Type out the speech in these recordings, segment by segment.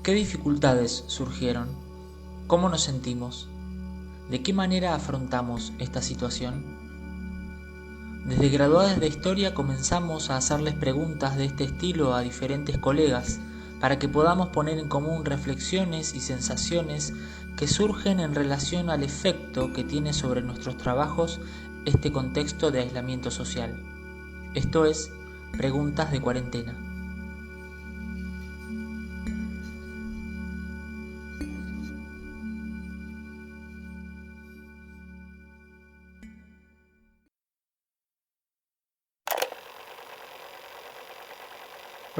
¿Qué dificultades surgieron? ¿Cómo nos sentimos? ¿De qué manera afrontamos esta situación? Desde Graduadas de Historia comenzamos a hacerles preguntas de este estilo a diferentes colegas para que podamos poner en común reflexiones y sensaciones que surgen en relación al efecto que tiene sobre nuestros trabajos este contexto de aislamiento social. Esto es, Preguntas de Cuarentena.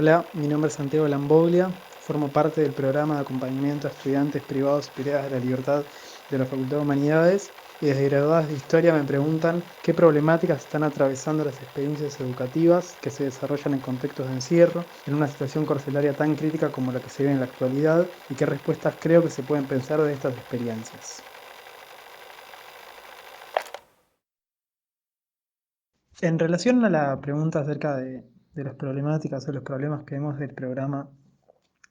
Hola, mi nombre es Santiago Lamboglia, formo parte del programa de acompañamiento a estudiantes privados privadas de la libertad de la Facultad de Humanidades y desde Graduadas de Historia me preguntan qué problemáticas están atravesando las experiencias educativas que se desarrollan en contextos de encierro, en una situación carcelaria tan crítica como la que se vive en la actualidad y qué respuestas creo que se pueden pensar de estas experiencias. En relación a la pregunta acerca de las problemáticas o los problemas que vemos del programa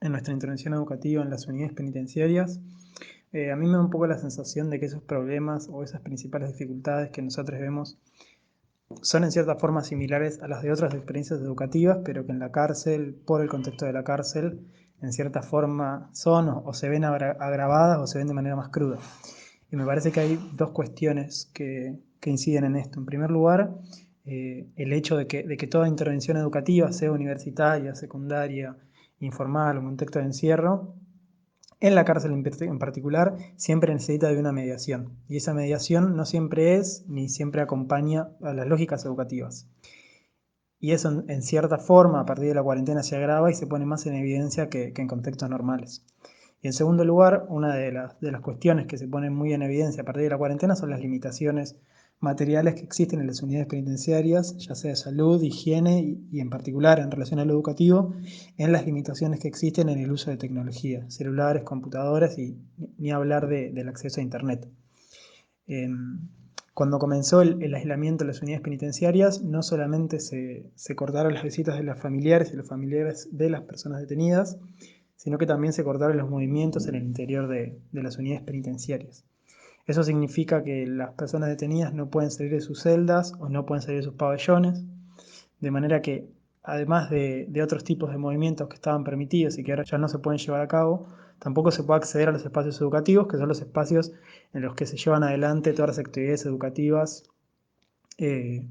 en nuestra intervención educativa en las unidades penitenciarias, a mí me da un poco la sensación de que esos problemas o esas principales dificultades que nosotros vemos son en cierta forma similares a las de otras experiencias educativas, pero que en la cárcel, por el contexto de la cárcel, en cierta forma son o se ven agravadas o se ven de manera más cruda. Y me parece que hay dos cuestiones que inciden en esto. En primer lugar, el hecho de que toda intervención educativa, sea universitaria, secundaria, informal o en contexto de encierro, en la cárcel en particular, siempre necesita de una mediación. Y esa mediación no siempre es ni siempre acompaña a las lógicas educativas. Y eso en cierta forma a partir de la cuarentena se agrava y se pone más en evidencia que en contextos normales. Y en segundo lugar, una de las cuestiones que se ponen muy en evidencia a partir de la cuarentena son las limitaciones materiales que existen en las unidades penitenciarias, ya sea de salud, higiene y en particular en relación a lo educativo, en las limitaciones que existen en el uso de tecnología, celulares, computadoras y ni hablar del acceso a Internet. Cuando comenzó el aislamiento de las unidades penitenciarias, no solamente se cortaron las visitas de los familiares y los familiares de las personas detenidas, sino que también se cortaron los movimientos en el interior de las unidades penitenciarias. Eso significa que las personas detenidas no pueden salir de sus celdas o no pueden salir de sus pabellones, de manera que, además de otros tipos de movimientos que estaban permitidos y que ahora ya no se pueden llevar a cabo, tampoco se puede acceder a los espacios educativos, que son los espacios en los que se llevan adelante todas las actividades educativas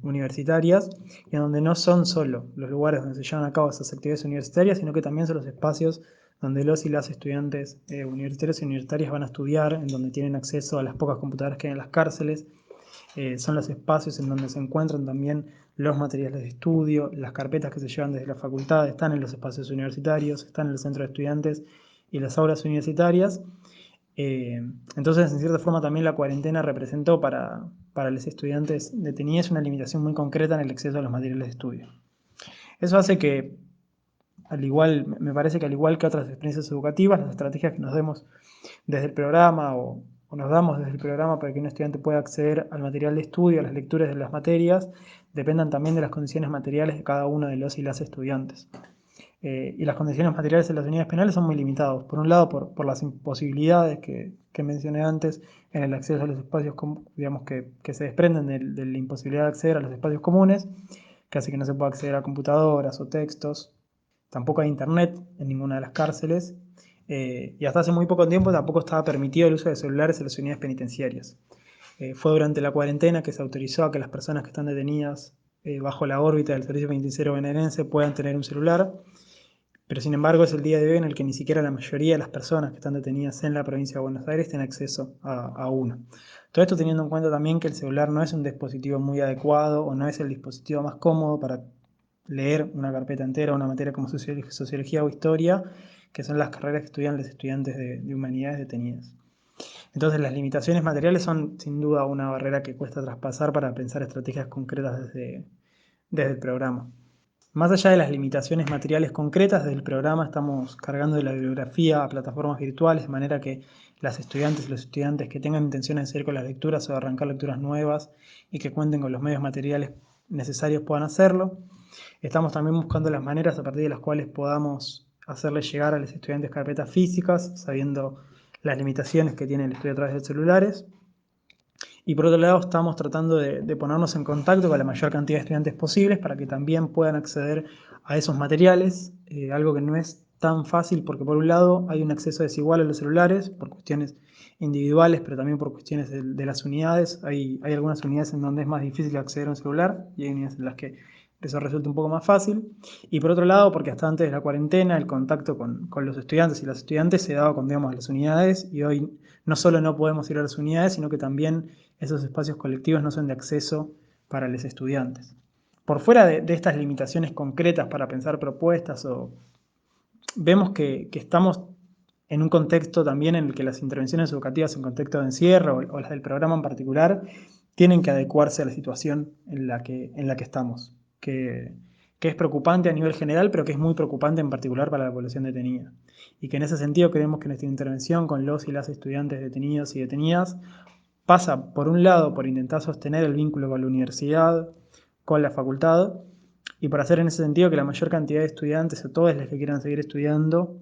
universitarias, y en donde no son solo los lugares donde se llevan a cabo esas actividades universitarias, sino que también son los espacios donde los y las estudiantes universitarios y universitarias van a estudiar, en donde tienen acceso a las pocas computadoras que hay en las cárceles. Son los espacios en donde se encuentran también los materiales de estudio, las carpetas que se llevan desde la facultad, están en los espacios universitarios, están en el centro de estudiantes y las aulas universitarias. Entonces, en cierta forma, también la cuarentena representó para los estudiantes detenidos una limitación muy concreta en el acceso a los materiales de estudio. Eso hace que, me parece que al igual que otras experiencias educativas, las estrategias que nos demos desde el programa o nos damos desde el programa para que un estudiante pueda acceder al material de estudio, a las lecturas de las materias, dependan también de las condiciones materiales de cada uno de los y las estudiantes. Y las condiciones materiales en las unidades penales son muy limitados. Por un lado, por las imposibilidades que mencioné antes en el acceso a los espacios, digamos, que se desprenden de la imposibilidad de acceder a los espacios comunes, que hace que no se pueda acceder a computadoras o textos. Tampoco hay internet en ninguna de las cárceles. Y hasta hace muy poco tiempo tampoco estaba permitido el uso de celulares en las unidades penitenciarias. Fue durante la cuarentena que se autorizó a que las personas que están detenidas bajo la órbita del servicio penitenciario bonaerense puedan tener un celular, pero sin embargo es el día de hoy en el que ni siquiera la mayoría de las personas que están detenidas en la provincia de Buenos Aires tienen acceso a uno. Todo esto teniendo en cuenta también que el celular no es un dispositivo muy adecuado o no es el dispositivo más cómodo para leer una carpeta entera, una materia como sociología o historia, que son las carreras que estudian los estudiantes de humanidades detenidas. Entonces las limitaciones materiales son sin duda una barrera que cuesta traspasar para pensar estrategias concretas desde el programa. Más allá de las limitaciones materiales concretas del programa, estamos cargando de la bibliografía a plataformas virtuales, de manera que las estudiantes y los estudiantes que tengan intenciones de seguir con las lecturas o de arrancar lecturas nuevas y que cuenten con los medios materiales necesarios puedan hacerlo. Estamos también buscando las maneras a partir de las cuales podamos hacerles llegar a los estudiantes carpetas físicas, sabiendo las limitaciones que tiene el estudio a través de celulares. Y por otro lado, estamos tratando de ponernos en contacto con la mayor cantidad de estudiantes posibles para que también puedan acceder a esos materiales, algo que no es tan fácil porque por un lado hay un acceso desigual a los celulares por cuestiones individuales, pero también por cuestiones de las unidades. Hay algunas unidades en donde es más difícil acceder a un celular y hay unidades en las que eso resulta un poco más fácil. Y por otro lado, porque hasta antes de la cuarentena el contacto con los estudiantes y las estudiantes se daba con, digamos, las unidades, y hoy no solo no podemos ir a las unidades, sino que también esos espacios colectivos no son de acceso para los estudiantes. Por fuera de estas limitaciones concretas para pensar propuestas, vemos que estamos en un contexto también en el que las intervenciones educativas en contexto de encierro o las del programa en particular tienen que adecuarse a la situación en la que estamos, que es preocupante a nivel general, pero que es muy preocupante en particular para la población detenida. Y que en ese sentido creemos que nuestra intervención con los y las estudiantes detenidos y detenidas pasa, por un lado, por intentar sostener el vínculo con la universidad, con la facultad, y por hacer en ese sentido que la mayor cantidad de estudiantes, o todos los que quieran seguir estudiando,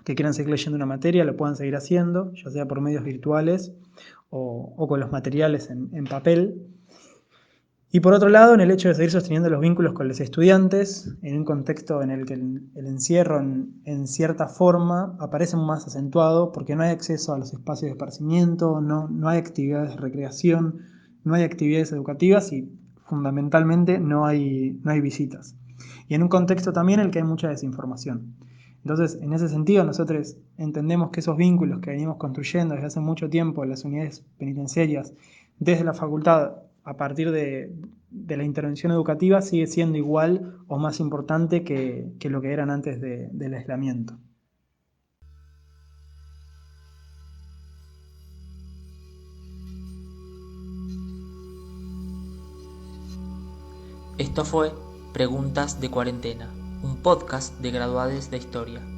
que quieran seguir leyendo una materia, lo puedan seguir haciendo, ya sea por medios virtuales o con los materiales en papel. Y por otro lado, en el hecho de seguir sosteniendo los vínculos con los estudiantes, en un contexto en el que el encierro en cierta forma aparece más acentuado porque no hay acceso a los espacios de esparcimiento, no hay actividades de recreación, no hay actividades educativas y fundamentalmente no hay visitas. Y en un contexto también en el que hay mucha desinformación. Entonces, en ese sentido, nosotros entendemos que esos vínculos que venimos construyendo desde hace mucho tiempo en las unidades penitenciarias, desde la facultad, a partir de la intervención educativa, sigue siendo igual o más importante que lo que eran antes del aislamiento. Esto fue Preguntas de Cuarentena, un podcast de graduados de Historia.